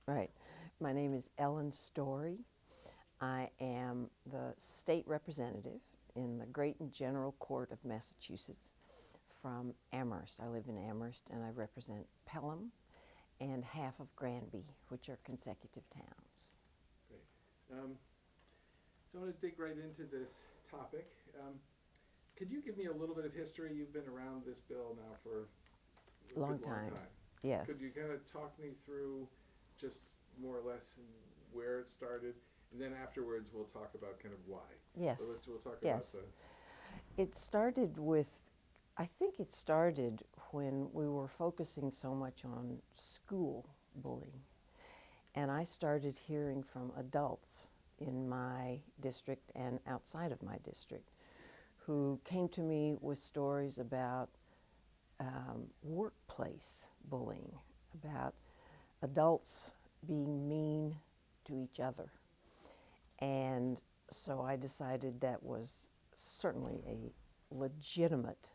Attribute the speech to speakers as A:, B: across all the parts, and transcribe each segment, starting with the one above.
A: Right. My name is Ellen Story. I am the state representative in the Great and General Court of Massachusetts from Amherst. I live in Amherst and I represent Pelham and half of Granby, which are consecutive towns.
B: Great. So I want to dig right into this topic. Could you give me a little bit of history? You've been around this bill now for a
A: Long
B: good
A: time.
B: long time.
A: Yes.
B: Could you kind of talk me through just more or less where it started? And then afterwards we'll talk about kind of why.
A: Yes.
B: So we'll talk
A: Yes.
B: about
A: It started with, I think it started when we were focusing so much on school bullying. And I started hearing from adults in my district and outside of my district who came to me with stories about workplace bullying, about adults being mean to each other. And so I decided that was certainly a legitimate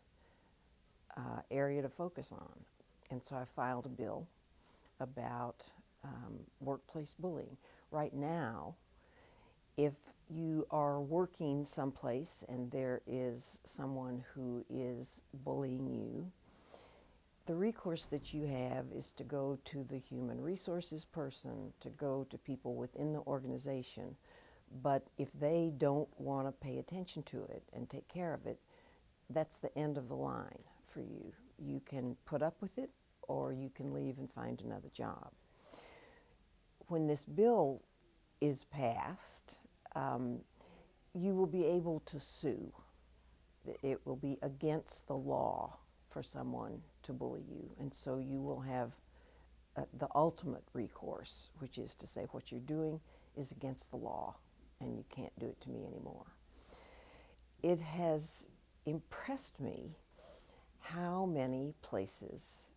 A: area to focus on. And so I filed a bill about workplace bullying. Right now, if you are working someplace and there is someone who is bullying you, the recourse that you have is to go to the human resources person, to go to people within the organization. But if they don't want to pay attention to it and take care of it, that's the end of the line for you. You can put up with it or you can leave and find another job. When this bill is passed, you will be able to sue. It will be against the law for someone to bully you, and so you will have the ultimate recourse, which is to say what you're doing is against the law and you can't do it to me anymore. It has impressed me how many places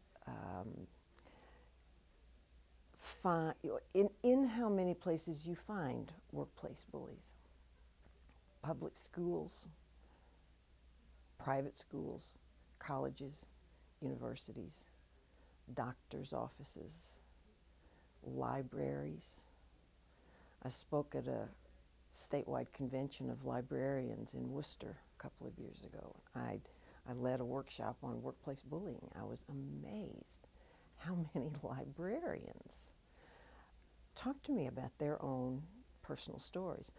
A: in how many places you find workplace bullies. Public schools, private schools, colleges, universities, doctors' offices, libraries. I spoke at a statewide convention of librarians in Worcester a couple of years ago. I led a workshop on workplace bullying. I was amazed how many librarians talked to me about their own personal stories.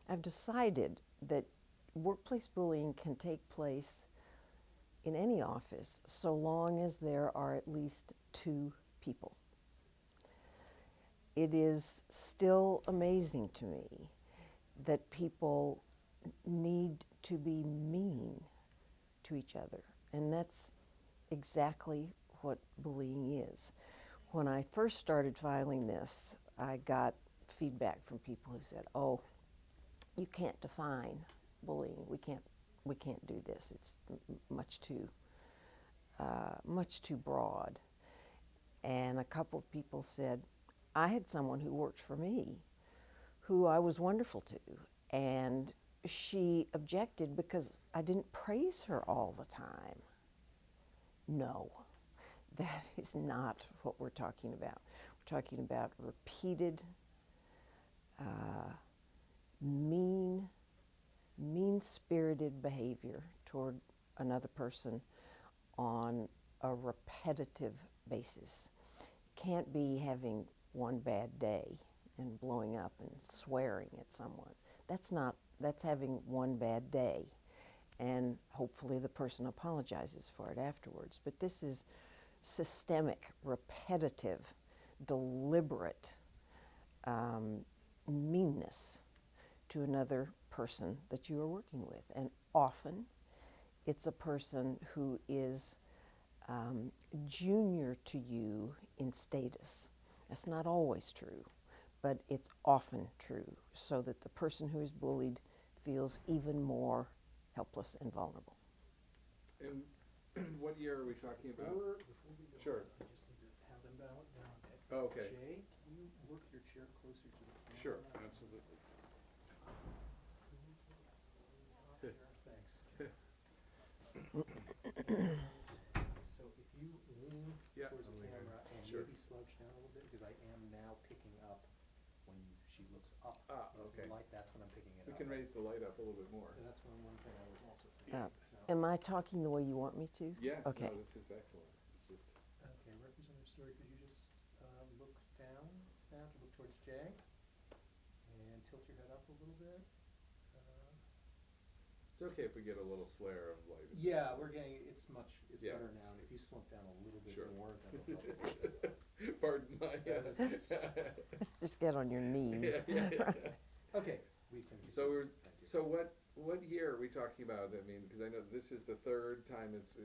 A: I've decided that workplace bullying can take place in any office so long as there are at least two people. It is still amazing to me that people need to be mean to each other, and that's exactly what bullying is. When I first started filing this, I got feedback from people who said, "Oh, you can't define bullying. We can't do this. It's much too broad." And a couple of people said, I had someone who worked for me who I was wonderful to, and she objected because I didn't praise her all the time. No, that is not what we're talking about. We're talking about repeated, mean-spirited behavior toward another person on a repetitive basis. Can't be having one bad day and blowing up and swearing at someone. That's having one bad day, and hopefully the person apologizes for it afterwards. But this is systemic, repetitive, deliberate meanness to another person that you are working with. And often it's a person who is junior to you in status. That's not always true, but it's often true, so that the person who is bullied feels even more helpless and vulnerable.
B: And what year are we talking about?
C: Before we go
B: Sure.
C: on, I just need to have them down at
B: Oh, okay.
C: Jay, can you work your chair closer to the camera?
B: Sure,
C: now?
B: absolutely.
C: Thanks. So if you lean
B: Yeah,
C: towards the
B: I'll lean in.
C: camera and
B: Sure.
C: maybe slouch down a little bit, because I am now picking sheet looks up
B: Ah,
C: into
B: okay.
C: the light, that's when I'm picking it
B: We
C: up.
B: can raise the light up a little bit more.
C: And that's one thing I was also thinking, so.
A: Am I talking the way you want me to?
B: Yes,
A: Okay.
B: no, this is excellent. It's just,
C: Okay, Representative Story, could you just look down now to look towards Jay? And tilt your head up a little bit.
B: it's okay if we get a little flare of light.
C: Yeah, we're getting, it's
B: Yeah.
C: better now, and if you slump down a little bit
B: Sure.
C: more, that'll help.
B: Pardon my.
C: That is-
A: Just get on your knees.
B: Yeah.
C: Okay, we can
B: So
C: continue.
B: we're,
C: Thank you.
B: so what year are we talking about? I mean, because I know this is the third time it's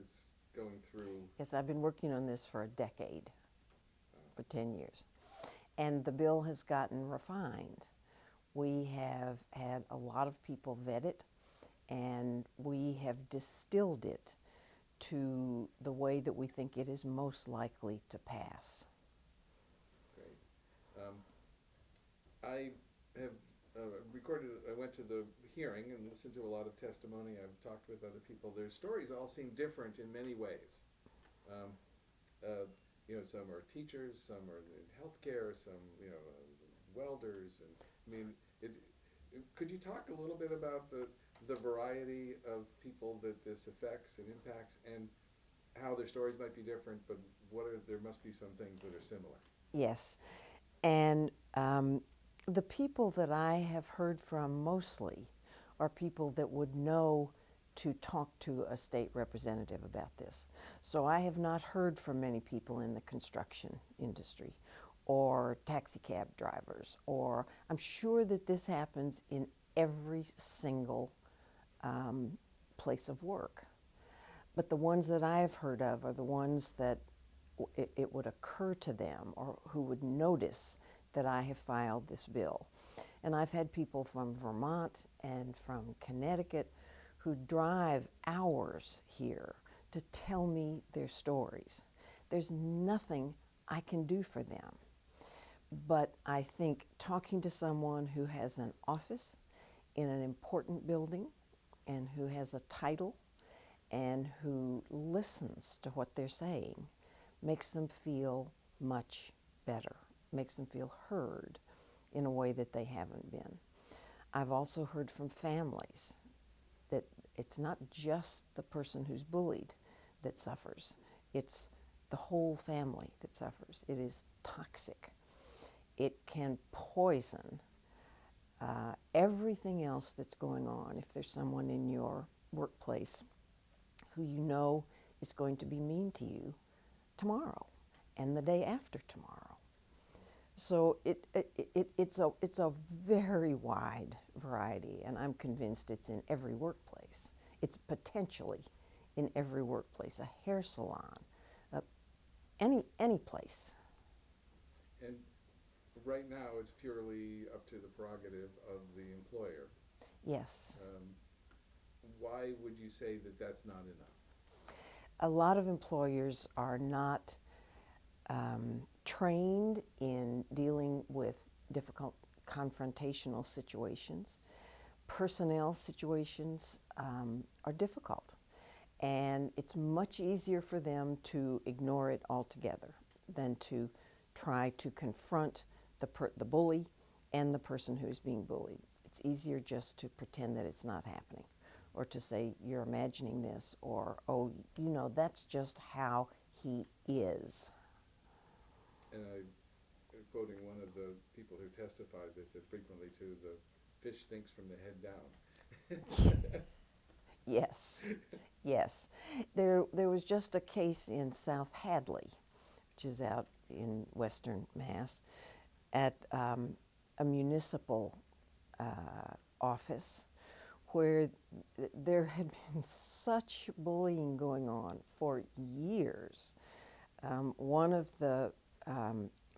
B: going through.
A: Yes, I've been working on this for a decade, for 10 years. And the bill has gotten refined. We have had a lot of people vet it, and we have distilled it to the way that we think it is most likely to pass.
B: Great. I have I went to the hearing and listened to a lot of testimony. I've talked with other people. Their stories all seem different in many ways. Some are teachers, some are in healthcare, some, welders. And I mean, could you talk a little bit about the variety of people that this affects and impacts, and how their stories might be different, but there must be some things that are similar.
A: Yes. And the people that I have heard from mostly are people that would know to talk to a state representative about this. So I have not heard from many people in the construction industry or taxi cab drivers, or I'm sure that this happens in every single place of work. But the ones that I have heard of are the ones that it would occur to them, or who would notice that I have filed this bill. And I've had people from Vermont and from Connecticut who drive hours here to tell me their stories. There's nothing I can do for them. But I think talking to someone who has an office in an important building and who has a title and who listens to what they're saying makes them feel much better, makes them feel heard in a way that they haven't been. I've also heard from families that it's not just the person who's bullied that suffers, it's the whole family that suffers. It is toxic. It can poison everything else that's going on. If there's someone in your workplace who you know is going to be mean to you tomorrow and the day after tomorrow. So it's a very wide variety, and I'm convinced it's in every workplace. It's potentially in every workplace, a hair salon, any place.
B: And right now, it's purely up to the prerogative of the employer.
A: Yes.
B: Why would you say that that's not enough?
A: A lot of employers are not trained in dealing with difficult confrontational situations. Personnel situations are difficult, and it's much easier for them to ignore it altogether than to try to confront the bully and the person who's being bullied. It's easier just to pretend that it's not happening, or to say, you're imagining this, or, oh, that's just how he is.
B: And quoting one of the people who testified, they said frequently too, the fish stinks from the head down.
A: Yes, yes. There was just a case in South Hadley, which is out in western Mass, at a municipal office where there had been such bullying going on for years. One of the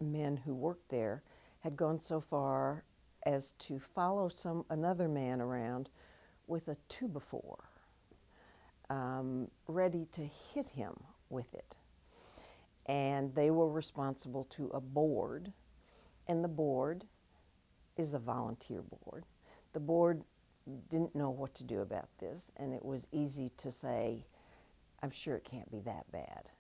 A: men who worked there had gone so far as to follow another man around with a 2x4, ready to hit him with it. And they were responsible to a board, and the board is a volunteer board. The board didn't know what to do about this, and it was easy to say, I'm sure it can't be that bad.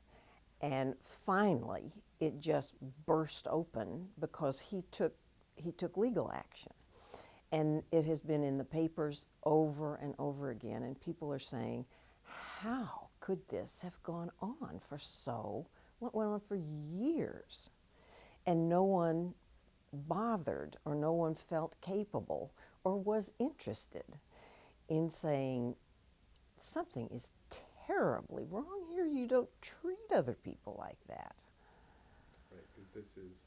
A: And finally, it just burst open because he took he took legal action. And it has been in the papers over and over again, and people are saying, how could this have gone on for what went on for years? And no one bothered, or no one felt capable or was interested in saying, something is terribly wrong here. You don't treat other people like that.
B: Right, because this is,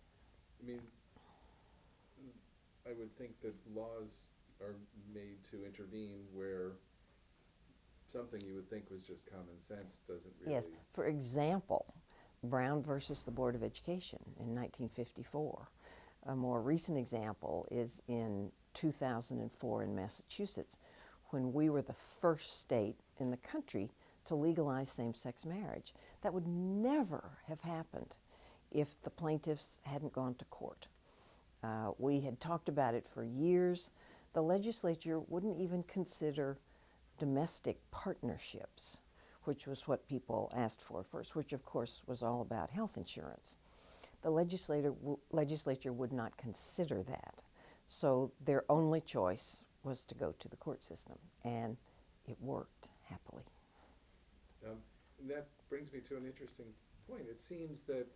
B: I mean, I would think that laws are made to intervene where something you would think was just common sense doesn't really.
A: Yes, for example, Brown versus the Board of Education in 1954. A more recent example is in 2004 in Massachusetts, when we were the first state in the country to legalize same-sex marriage. That would never have happened if the plaintiffs hadn't gone to court. We had talked about it for years. The legislature wouldn't even consider domestic partnerships, which was what people asked for first, which of course was all about health insurance. The legislature would not consider that. So their only choice was to go to the court system, and it worked happily.
B: And that brings me to an interesting point. It seems that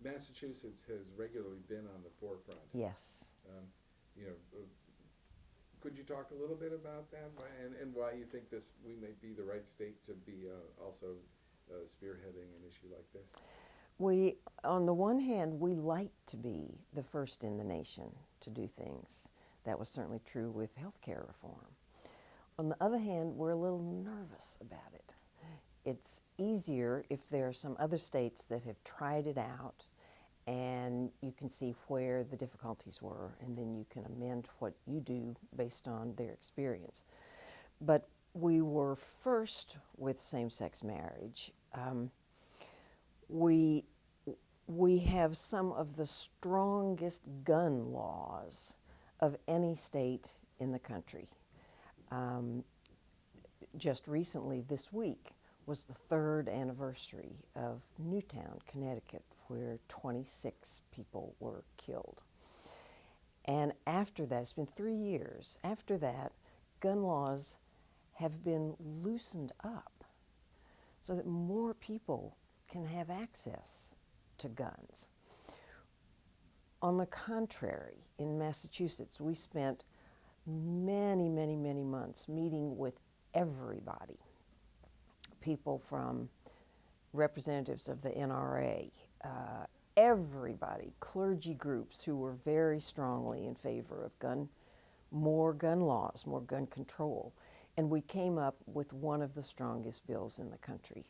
B: Massachusetts has regularly been on the forefront.
A: Yes.
B: You know, could you talk a little bit about that, and why you think we may be the right state to be also spearheading an issue like this?
A: We, on the one hand, we like to be the first in the nation to do things. That was certainly true with healthcare reform. On the other hand, we're a little nervous about it. It's easier if there are some other states that have tried it out, and you can see where the difficulties were, and then you can amend what you do based on their experience. But we were first with same-sex marriage. We have some of the strongest gun laws of any state in the country. Just recently, this week, was the 3rd anniversary of Newtown, Connecticut, where 26 people were killed. And after that, it's been 3 years, after that, gun laws have been loosened up so that more people can have access to guns. On the contrary, in Massachusetts, we spent many, many, many months meeting with everybody. People from representatives of the NRA, everybody, clergy groups who were very strongly in favor of more gun laws, more gun control. And we came up with one of the strongest bills in the country,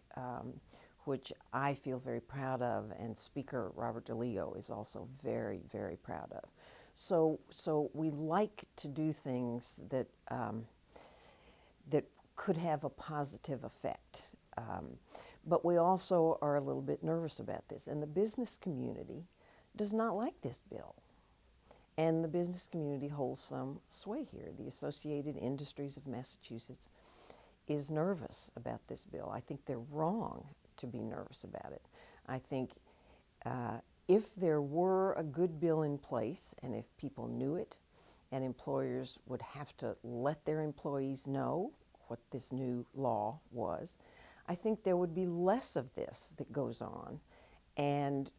A: which I feel very proud of, and Speaker Robert DeLeo is also very, very proud of. So we like to do things that that could have a positive effect. But we also are a little bit nervous about this. And the business community does not like this bill. And the business community holds some sway here. The Associated Industries of Massachusetts is nervous about this bill. I think they're wrong to be nervous about it. I think if there were a good bill in place, and if people knew it, and employers would have to let their employees know what this new law was, I think there would be less of this that goes on, and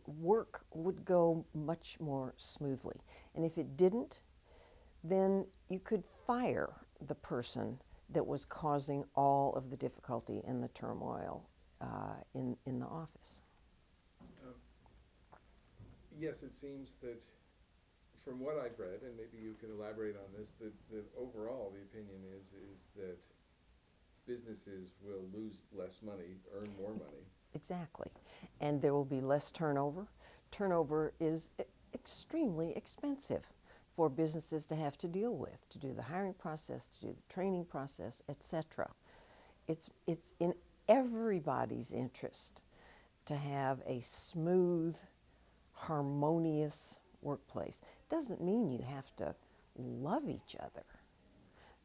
A: work would go much more smoothly. And if it didn't, then you could fire the person that was causing all of the difficulty and the turmoil in the office.
B: Yes, it seems that from what I've read, and maybe you can elaborate on this, that overall the opinion is that businesses will lose less money, earn more money.
A: Exactly. And there will be less turnover. Turnover is extremely expensive for businesses to have to deal with, to do the hiring process, to do the training process, etc. It's in everybody's interest to have a smooth, harmonious workplace. It doesn't mean you have to love each other.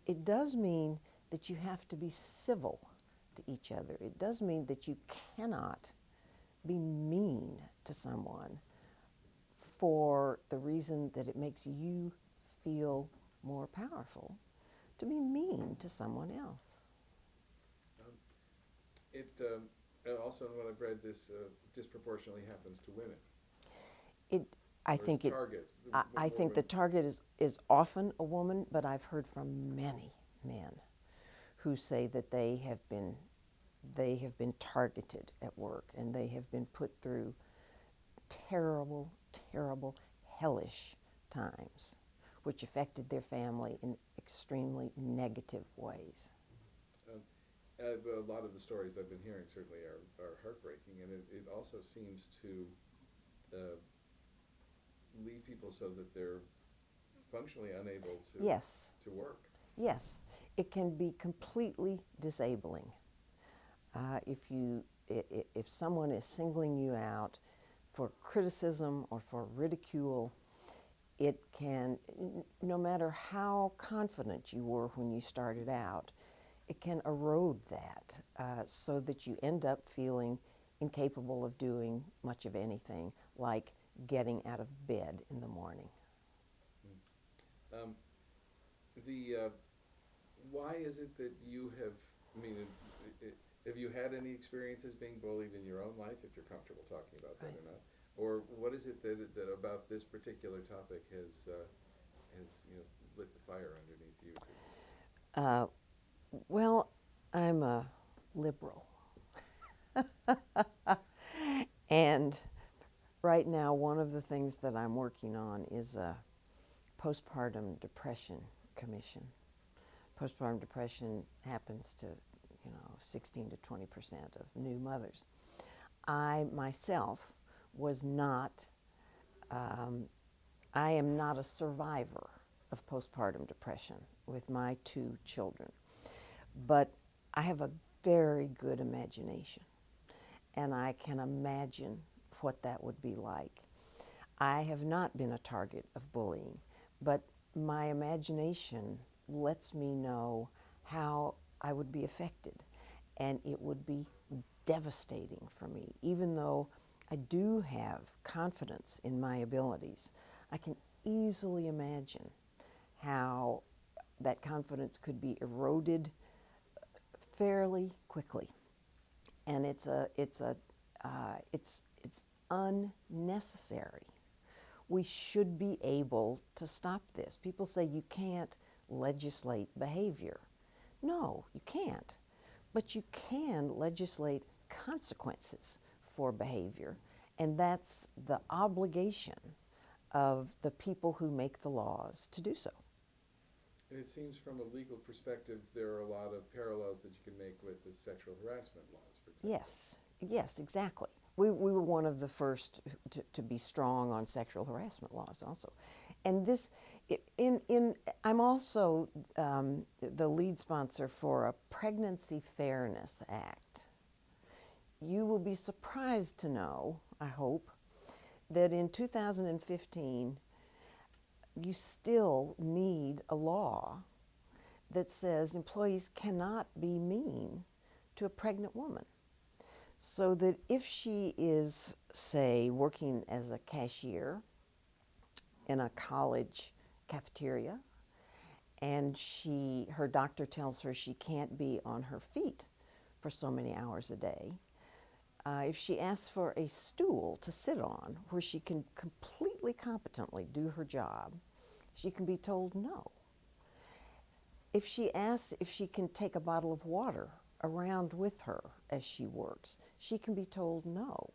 A: It does mean that you have to be civil to each other. It does mean that you cannot be mean to someone for the reason that it makes you feel more powerful to be mean to someone else.
B: It also, in what I've read, this disproportionately happens to women.
A: I
B: Or
A: think
B: as
A: it.
B: targets.
A: I think the target is often a woman, but I've heard from many men who say that they have been targeted at work, and they have been put through terrible, terrible, hellish times, which affected their family in extremely negative ways.
B: A lot of the stories I've been hearing certainly are heartbreaking, and it also seems to leave people so that they're functionally unable to
A: Yes.
B: to work.
A: Yes, it can be completely disabling. If someone is singling you out for criticism or for ridicule, it can, no matter how confident you were when you started out, it can erode that so that you end up feeling incapable of doing much of anything, like getting out of bed in the morning.
B: Why is it that you have, I mean, have you had any experiences being bullied in your own life, if you're comfortable talking about that
A: Right.
B: or not? Or what is it that about this particular topic has lit the fire underneath you?
A: Well, I'm a liberal. And right now, one of the things that I'm working on is a postpartum depression commission. Postpartum depression happens to, 16 to 20% of new mothers. I myself was not, I am not a survivor of postpartum depression with my 2 children, but I have a very good imagination, and I can imagine what that would be like. I have not been a target of bullying, but my imagination lets me know how I would be affected, and it would be devastating for me. Even though I do have confidence in my abilities, I can easily imagine how that confidence could be eroded fairly quickly, and it's unnecessary. We should be able to stop this. People say you can't legislate behavior. No, you can't. But you can legislate consequences for behavior, and that's the obligation of the people who make the laws to do so.
B: And it seems from a legal perspective there are a lot of parallels that you can make with the sexual harassment laws, for example.
A: Yes, exactly. We were one of the first to be strong on sexual harassment laws also. And this, I'm also the lead sponsor for a Pregnancy Fairness Act. You will be surprised to know, I hope, that in 2015, you still need a law that says employees cannot be mean to a pregnant woman. So that if she is, say, working as a cashier in a college cafeteria, and her doctor tells her she can't be on her feet for so many hours a day, if she asks for a stool to sit on where she can completely competently do her job, she can be told no. If she asks if she can take a bottle of water around with her as she works, she can be told no.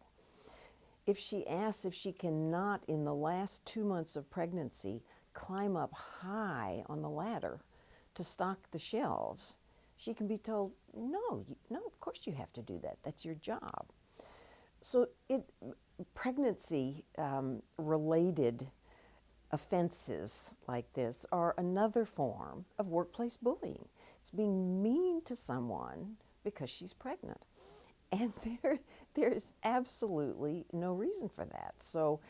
A: If she asks if she cannot, in the last 2 months of pregnancy, climb up high on the ladder to stock the shelves, she can be told, no, of course you have to do that. That's your job. So pregnancy-related offenses like this are another form of workplace bullying. It's being mean to someone because she's pregnant. And there's absolutely no reason for that. So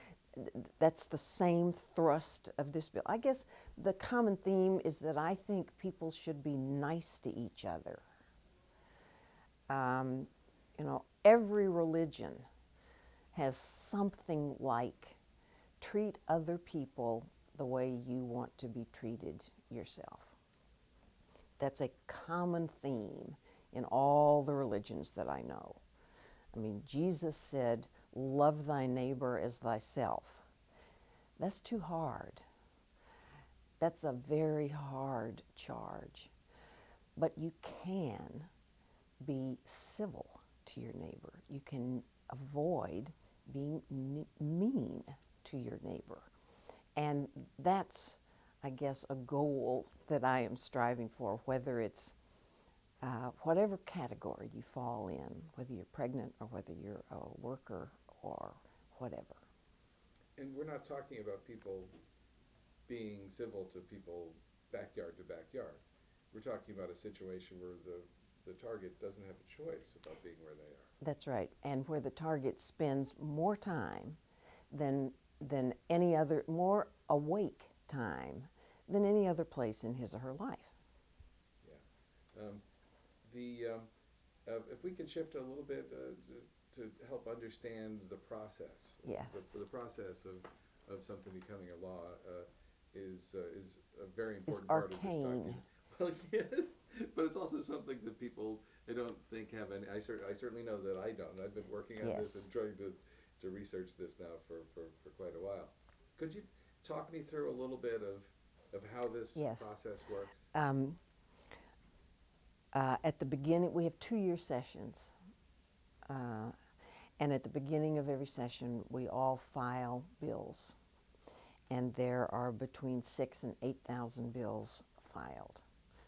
A: that's the same thrust of this bill. I guess the common theme is that I think people should be nice to each other. Every religion has something like treat other people the way you want to be treated yourself. That's a common theme in all the religions that I know. I mean, Jesus said, love thy neighbor as thyself. That's too hard. That's a very hard charge. But you can be civil to your neighbor. You can avoid being mean to your neighbor. And that's, I guess, a goal that I am striving for, whether it's whatever category you fall in, whether you're pregnant or whether you're a worker or whatever.
B: And we're not talking about people being civil to people backyard to backyard. We're talking about a situation where the target doesn't have a choice about being where they are.
A: That's right, and where the target spends more time than any other, more awake time than any other place in his or her life.
B: Yeah. If we could shift a little bit to help understand the process.
A: Yes.
B: The process of something becoming a law is a very important part of this
A: arcane.
B: document. Well, yes, but it's also something that people, I don't think have any, I certainly know that I don't. I've been working on this
A: Yes.
B: and trying to research this now for quite a while. Could you talk me through a little bit of how this
A: Yes.
B: process works?
A: At the beginning, we have 2-year sessions. And at the beginning of every session, we all file bills. And there are between 6,000 and 8,000 bills filed.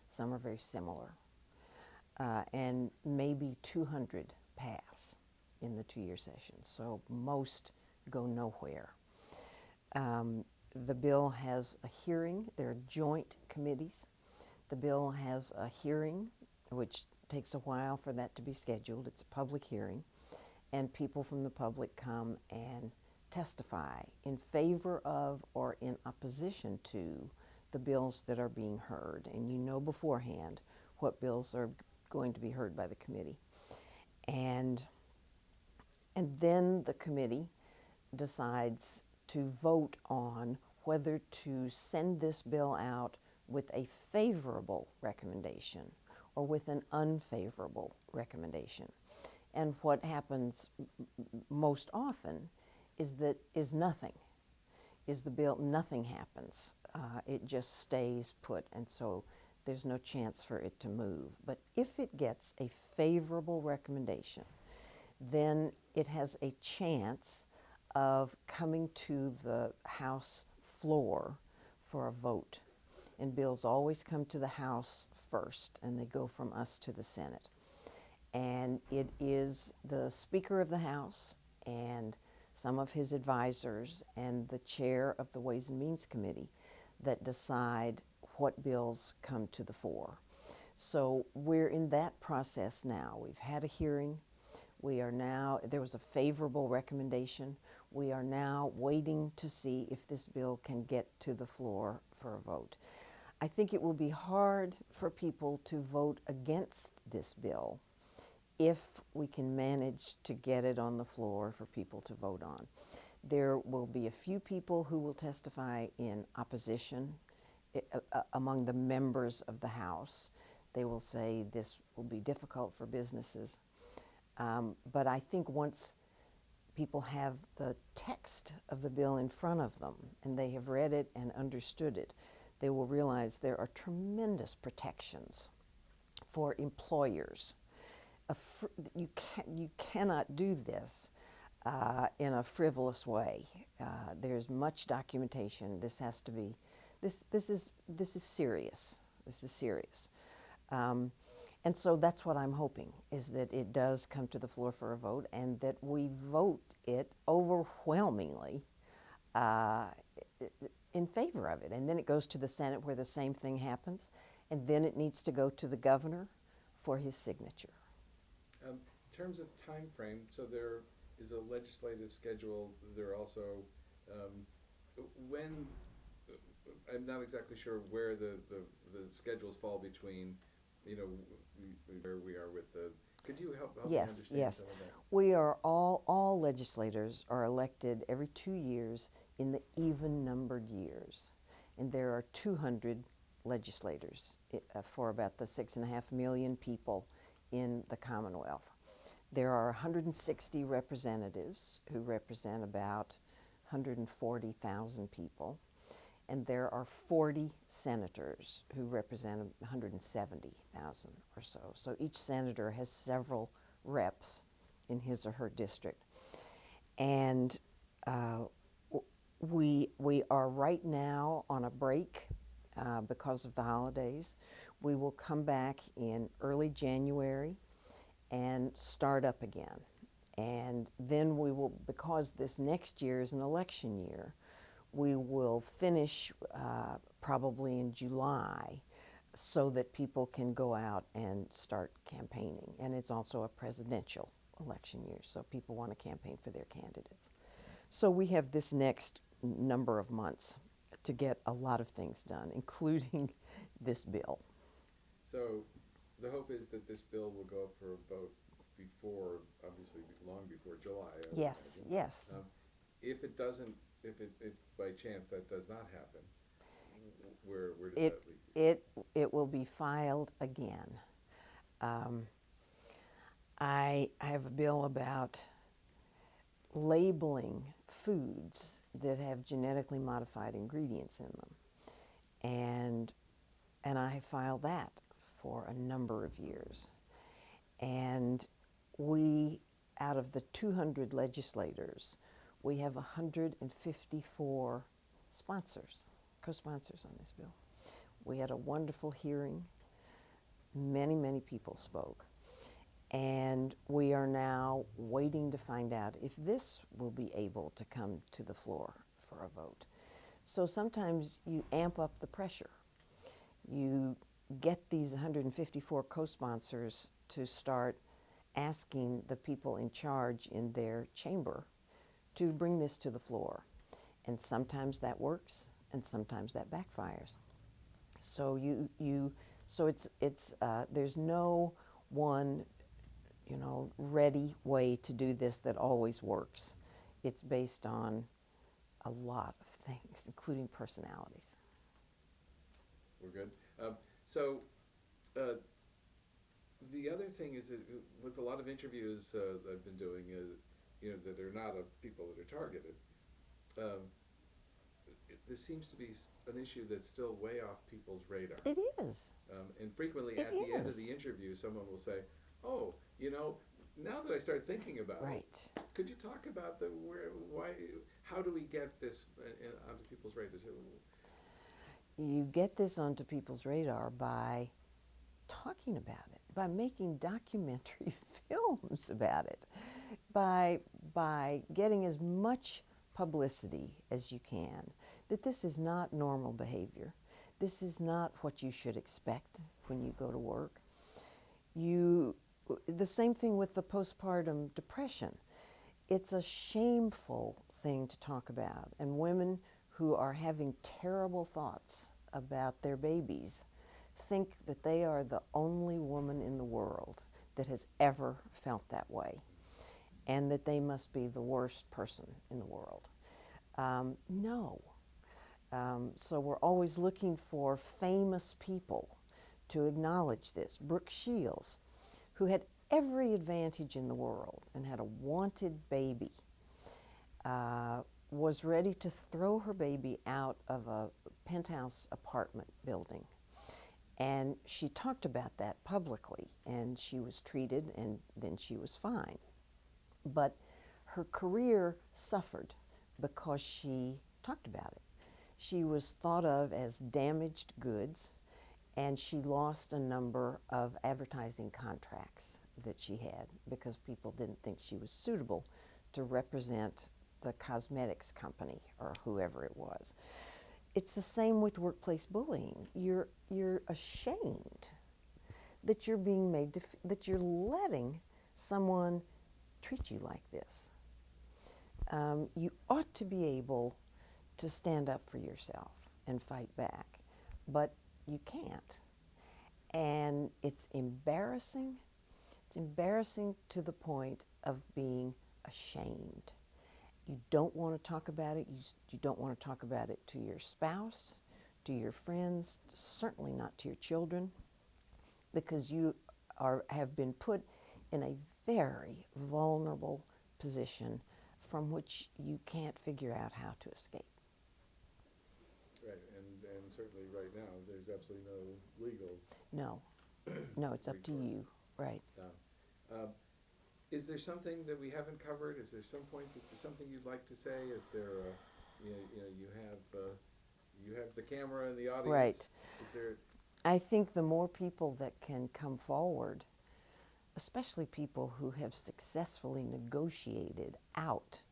A: Some are very similar. And maybe 200 pass in the 2-year session. So most go nowhere. The bill has a hearing. There are joint committees. The bill has a hearing, which takes a while for that to be scheduled. It's a public hearing. And people from the public come and testify in favor of or in opposition to the bills that are being heard. And you know beforehand what bills are going to be heard by the committee. And then the committee decides to vote on whether to send this bill out with a favorable recommendation or with an unfavorable recommendation. And what happens most often is nothing. Is the bill, nothing happens. It just stays put, and so there's no chance for it to move. But if it gets a favorable recommendation, then it has a chance of coming to the House floor for a vote. And bills always come to the House first, and they go from us to the Senate. And it is the Speaker of the House and some of his advisors and the chair of the Ways and Means Committee that decide what bills come to the fore. So we're in that process now. We've had a hearing. We are now, there was a favorable recommendation. We are now waiting to see if this bill can get to the floor for a vote. I think it will be hard for people to vote against this bill if we can manage to get it on the floor for people to vote on. There will be a few people who will testify in opposition among the members of the House. They will say this will be difficult for businesses. But I think once people have the text of the bill in front of them and they have read it and understood it, they will realize there are tremendous protections for employers. You cannot do this in a frivolous way. There's much documentation. This has to be, this is serious. This is serious. And so that's what I'm hoping, is that it does come to the floor for a vote and that we vote it overwhelmingly in favor of it. And then it goes to the Senate where the same thing happens. And then it needs to go to the governor for his signature.
B: In terms of time frame, so there is a legislative schedule. There are also, when, I'm not exactly sure where the schedules fall between, you know, where we are with the, could you help me understand
A: Yes.
B: some of that?
A: We are all legislators are elected every 2 years in the even-numbered years. And there are 200 legislators for about the 6.5 million people in the Commonwealth. There are 160 representatives who represent about 140,000 people. And there are 40 senators who represent 170,000 or so. So each senator has several reps in his or her district. And we are right now on a break because of the holidays. We will come back in early January and start up again. And then we will, because this next year is an election year, we will finish probably in July so that people can go out and start campaigning. And it's also a presidential election year, so people want to campaign for their candidates. So we have this next number of months to get a lot of things done, including this bill.
B: So the hope is that this bill will go up for a vote before, obviously long before July. I would
A: Yes,
B: imagine.
A: yes.
B: If it doesn't, if by chance that does not happen, where does
A: It,
B: that leave you?
A: it will be filed again. I have a bill about labeling foods that have genetically modified ingredients in them. And I have filed that for a number of years. And we, out of the 200 legislators, we have 154 sponsors, co-sponsors on this bill. We had a wonderful hearing. Many, many people spoke. And we are now waiting to find out if this will be able to come to the floor for a vote. So sometimes you amp up the pressure. You get these 154 co-sponsors to start asking the people in charge in their chamber to bring this to the floor. And sometimes that works, and sometimes that backfires. So there's no one, ready way to do this that always works. It's based on a lot of things, including personalities.
B: We're good. The other thing is that with a lot of interviews I've been doing, that are not of people that are targeted, this seems to be an issue that's still way off people's radar.
A: It is.
B: And frequently
A: It
B: at the end of
A: is.
B: the interview, someone will say, "Oh, now that I start thinking about
A: Right.
B: it, could you talk about how do we get this onto people's radars?"
A: You get this onto people's radar by talking about it, by making documentary films about it, by getting as much publicity as you can, that this is not normal behavior. This is not what you should expect when you go to work. The same thing with the postpartum depression. It's a shameful thing to talk about, and women who are having terrible thoughts about their babies think that they are the only woman in the world that has ever felt that way, and that they must be the worst person in the world. No. So we're always looking for famous people to acknowledge this. Brooke Shields, who had every advantage in the world and had a wanted baby, was ready to throw her baby out of a penthouse apartment building. And she talked about that publicly, and she was treated, and then she was fine. But her career suffered because she talked about it. She was thought of as damaged goods, and she lost a number of advertising contracts that she had because people didn't think she was suitable to represent the cosmetics company or whoever it was. It's the same with workplace bullying. You're ashamed that you're being made to, that you're letting someone treat you like this. You ought to be able to stand up for yourself and fight back, but you can't. And it's embarrassing. It's embarrassing to the point of being ashamed. You don't want to talk about it. You don't want to talk about it to your spouse, to your friends, certainly not to your children, because you have been put in a very vulnerable position from which you can't figure out how to escape.
B: Right, and certainly right now, there's absolutely no legal.
A: No, no, it's up to
B: Recourse.
A: you, right?
B: Is there something that we haven't covered? Is there something you'd like to say? Is there, you have the camera and the audience.
A: Right.
B: Is there?
A: I think the more people that can come forward, especially people who have successfully negotiated out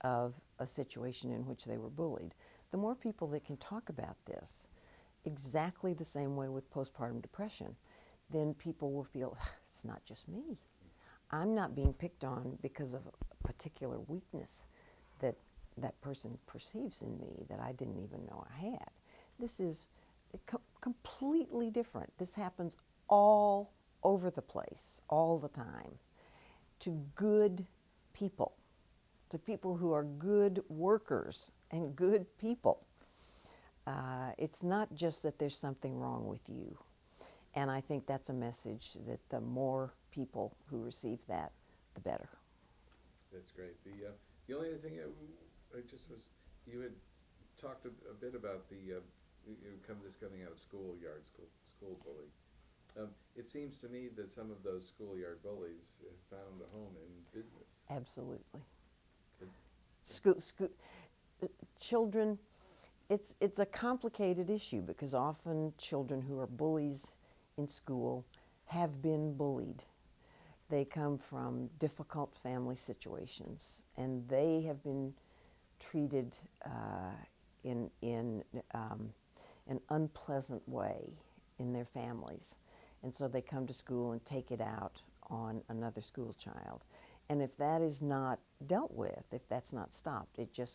A: of a situation in which they were bullied, the more people that can talk about this exactly the same way with postpartum depression, then people will feel, it's not just me. I'm not being picked on because of a particular weakness that that person perceives in me that I didn't even know I had. This is completely different. This happens all over the place, all the time, to good people, to people who are good workers and good people. It's not just that there's something wrong with you. And I think that's a message that the more people who receive that, the better.
B: That's great. The only other thing I just was, you had talked a bit about this coming out of schoolyard, school bully. It seems to me that some of those schoolyard bullies have found a home in business.
A: Absolutely.
B: And-
A: Children, it's a complicated issue because often children who are bullies in school have been bullied. They come from difficult family situations, and they have been treated in an unpleasant way in their families. And so they come to school and take it out on another school child. And if that is not dealt with, if that's not stopped, it just